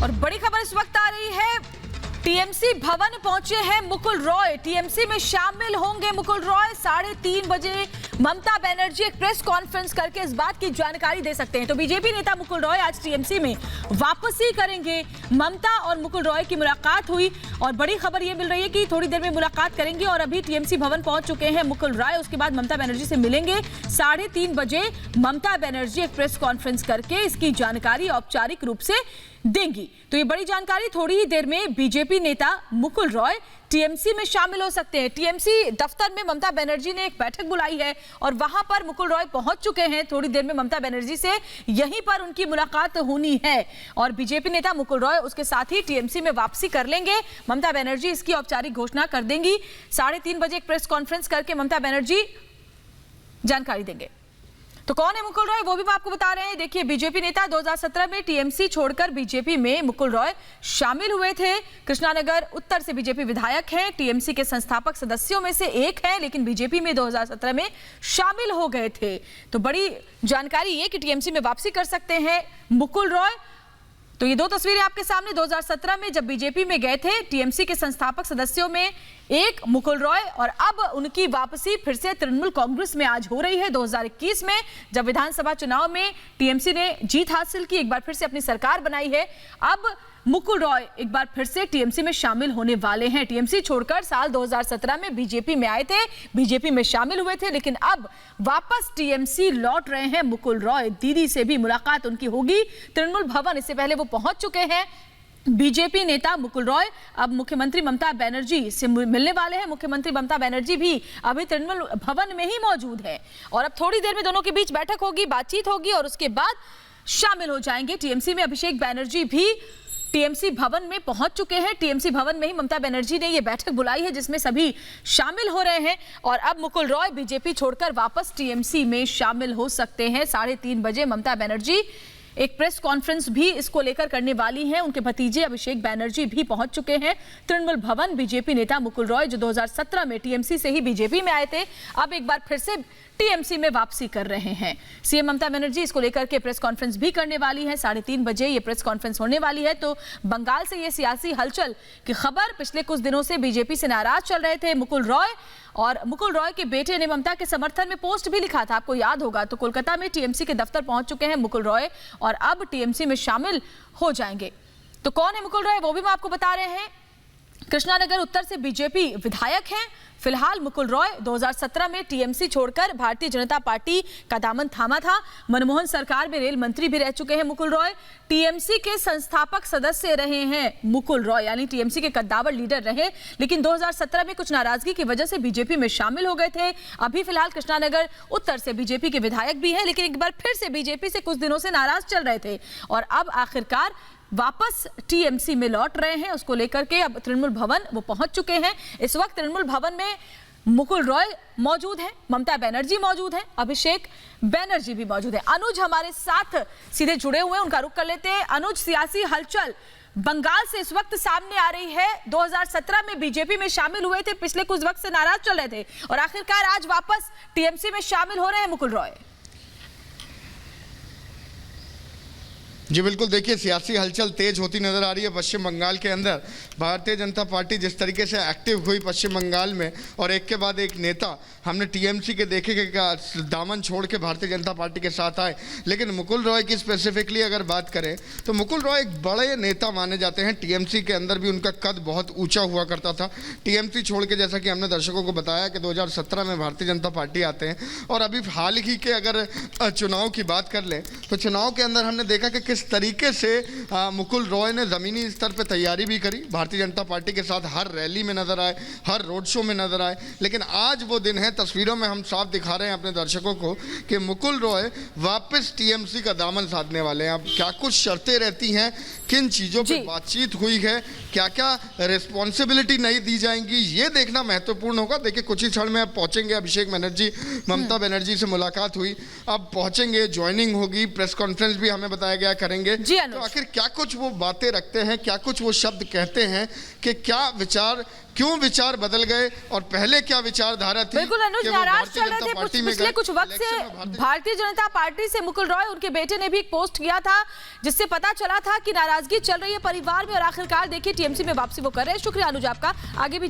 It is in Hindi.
और बड़ी खबर इस वक्त आ रही है, टीएमसी भवन पहुंचे हैं मुकुल रॉय। टीएमसी में शामिल होंगे मुकुल रॉय। 3:30 बजे ममता बनर्जी एक प्रेस कॉन्फ्रेंस करके इस बात की जानकारी दे सकते हैं। तो बीजेपी नेता मुकुल रॉय आज टीएमसी में वापसी करेंगे। ममता और मुकुल रॉय की मुलाकात हुई और बड़ी खबर यह मिल रही है कि थोड़ी देर में मुलाकात करेंगे और अभी टीएमसी भवन पहुंच चुके हैं मुकुल रॉय। उसके बाद ममता बनर्जी से मिलेंगे। 3:30 बजे ममता बनर्जी एक प्रेस कॉन्फ्रेंस करके इसकी जानकारी औपचारिक रूप से देंगी। तो ये बड़ी जानकारी, थोड़ी ही देर में बीजेपी नेता मुकुल रॉय टीएमसी में शामिल हो सकते हैं। टीएमसी दफ्तर में ममता बनर्जी ने एक बैठक बुलाई है और वहां पर मुकुल रॉय पहुंच चुके हैं। थोड़ी देर में ममता बनर्जी से यहीं पर उनकी मुलाकात होनी है और बीजेपी नेता मुकुल रॉय उसके साथ ही टीएमसी में वापसी कर लेंगे। ममता बनर्जी इसकी औपचारिक घोषणा कर देंगी। 3:30 बजे एक प्रेस कॉन्फ्रेंस करके ममता बनर्जी जानकारी देंगे। तो कौन है मुकुल रॉय, वो भी आपको बता रहे हैं। देखिए, बीजेपी नेता 2017 में टीएमसी छोड़कर बीजेपी में मुकुल रॉय शामिल हुए थे। कृष्णानगर उत्तर से बीजेपी विधायक हैं। टीएमसी के संस्थापक सदस्यों में से एक है, लेकिन बीजेपी में 2017 में शामिल हो गए थे। तो बड़ी जानकारी ये कि टीएमसी में वापसी कर सकते हैं मुकुल रॉय। तो ये दो तस्वीरें आपके सामने। 2017 में जब बीजेपी में गए थे, टीएमसी के संस्थापक सदस्यों में एक मुकुल रॉय, और अब उनकी वापसी फिर से तृणमूल कांग्रेस में आज हो रही है। 2021 में जब विधानसभा चुनाव में टीएमसी ने जीत हासिल की, एक बार फिर से अपनी सरकार बनाई है, अब मुकुल रॉय एक बार फिर से टीएमसी में शामिल होने वाले हैं। टीएमसी छोड़कर साल 2017 में बीजेपी में आए थे, बीजेपी में शामिल हुए थे, लेकिन अब वापस टीएमसी लौट रहे हैं मुकुल रॉय। दीदी से भी मुलाकात उनकी होगी तृणमूल भवन, इससे पहले वो पहुंच चुके हैं। बीजेपी नेता मुकुल रॉय अब मुख्यमंत्री ममता बनर्जी से मिलने वाले हैं। मुख्यमंत्री ममता बनर्जी भी अभी तृणमूल भवन में ही मौजूद है और अब थोड़ी देर में दोनों के बीच बैठक होगी, बातचीत होगी और उसके बाद शामिल हो जाएंगे टीएमसी में। अभिषेक बनर्जी भी टीएमसी भवन में पहुंच चुके हैं। टीएमसी भवन में ही ममता बनर्जी ने यह बैठक बुलाई है जिसमें सभी शामिल हो रहे हैं और अब मुकुल रॉय बीजेपी छोड़कर वापस टीएमसी में शामिल हो सकते हैं। 3:30 बजे ममता बनर्जी एक प्रेस कॉन्फ्रेंस भी इसको लेकर करने वाली हैं। उनके भतीजे अभिषेक बनर्जी भी पहुंच चुके हैं तृणमूल भवन। बीजेपी नेता मुकुल रॉय जो 2017 में टीएमसी से ही बीजेपी में आए थे, अब एक बार फिर से टीएमसी में वापसी कर रहे हैं। सीएम ममता बनर्जी इसको लेकर के प्रेस कॉन्फ्रेंस भी करने वाली है। 3:30 बजे ये प्रेस कॉन्फ्रेंस होने वाली है। तो बंगाल से ये सियासी हलचल की खबर, पिछले कुछ दिनों से बीजेपी से नाराज चल रहे थे मुकुल रॉय, और मुकुल रॉय के बेटे ने ममता के समर्थन में पोस्ट भी लिखा था, आपको याद होगा। तो कोलकाता में टीएमसी के दफ्तर पहुंच चुके हैं मुकुल रॉय और अब टीएमसी में शामिल हो जाएंगे। तो कौन है मुकुल रॉय, वो भी हम आपको बता रहे हैं। कृष्णानगर उत्तर से बीजेपी विधायक हैं। फिलहाल मुकुल रॉय 2017 में टीएमसी छोड़कर भारतीय जनता पार्टी का दामन थामा था। मनमोहन सरकार में रेल मंत्री भी रह चुके हैं मुकुल रॉय। टीएमसी के संस्थापक सदस्य रहे हैं मुकुल रॉय, यानी टीएमसी के कद्दावर लीडर रहे, लेकिन 2017 में कुछ नाराजगी की वजह से बीजेपी में शामिल हो गए थे। अभी फिलहाल कृष्णानगर उत्तर से बीजेपी के विधायक भी हैं, लेकिन एक बार फिर से बीजेपी से कुछ दिनों से नाराज चल रहे थे और अब आखिरकार वापस टीएमसी में लौट रहे हैं। उसको लेकर के अब तृणमूल भवन वो पहुंच चुके हैं। इस वक्त तृणमूल भवन में मुकुल रॉय मौजूद हैं, ममता बनर्जी मौजूद हैं, अभिषेक बनर्जी भी मौजूद है। अनुज हमारे साथ सीधे जुड़े हुए हैं, उनका रुख कर लेते हैं। अनुज, सियासी हलचल बंगाल से इस वक्त सामने आ रही है। 2017 में बीजेपी में शामिल हुए थे, पिछले कुछ वक्त से नाराज चल रहे थे और आखिरकार आज वापस टीएमसी में शामिल हो रहे हैं मुकुल रॉय। जी बिल्कुल, देखिए सियासी हलचल तेज होती नजर आ रही है पश्चिम बंगाल के अंदर। भारतीय जनता पार्टी जिस तरीके से एक्टिव हुई पश्चिम बंगाल में और एक के बाद एक नेता हमने टीएमसी के देखे कि दामन छोड़ के भारतीय जनता पार्टी के साथ आए। लेकिन मुकुल रॉय की स्पेसिफिकली अगर बात करें तो मुकुल रॉय एक बड़े नेता माने जाते हैं। टीएमसी के अंदर भी उनका कद बहुत ऊँचा हुआ करता था। टीएमसी छोड़ के जैसा कि हमने दर्शकों को बताया कि 2017 में भारतीय जनता पार्टी आते हैं और अभी हाल ही के अगर चुनाव की बात कर लें तो चुनाव के अंदर हमने देखा कि किस तरीके से मुकुल रॉय ने ज़मीनी स्तर पर तैयारी भी करी, भारतीय जनता पार्टी के साथ हर रैली में नजर आए, हर रोड शो में नजर आए। लेकिन आज वो दिन है, तस्वीरों में हम साफ दिखा रहे हैं अपने दर्शकों को कि मुकुल रॉय वापस टीएमसी का दामन साधने वाले हैं। अब क्या कुछ शर्तें रहती हैं, किन चीज़ों पर बातचीत हुई है, क्या क्या रिस्पॉन्सिबिलिटी नहीं दी जाएंगी, ये देखना महत्वपूर्ण होगा। देखिए कुछ ही क्षण में अब पहुंचेंगे अभिषेक बनर्जी, ममता बनर्जी से मुलाकात हुई, अब पहुंचेंगे, ज्वाइनिंग होगी, प्रेस कॉन्फ्रेंस भी हमें बताया गया करेंगे। जी अनुज। तो आखिर क्या कुछ वो बातें रखते हैं, क्या कुछ वो शब्द कहते हैं कि क्या विचार, क्यों विचार बदल गए और पहले क्या विचारधारा थी। बिल्कुल अनुज, कि वो नाराज भारतीय चल रहे जनता थे पार्टी में पिछले गए। कुछ वक्त से इलेक्शन में भारतीय जनता पार्टी से मुकुल रॉय, उनके बेटे ने भी एक पोस्ट किया था जिससे पता चला था कि नाराजगी चल रही है परिवार में और आखिरकार देखिए टीएमसी में वापसी वो कर रहे हैं। शुक्रिया अनुज आपका। आगे भी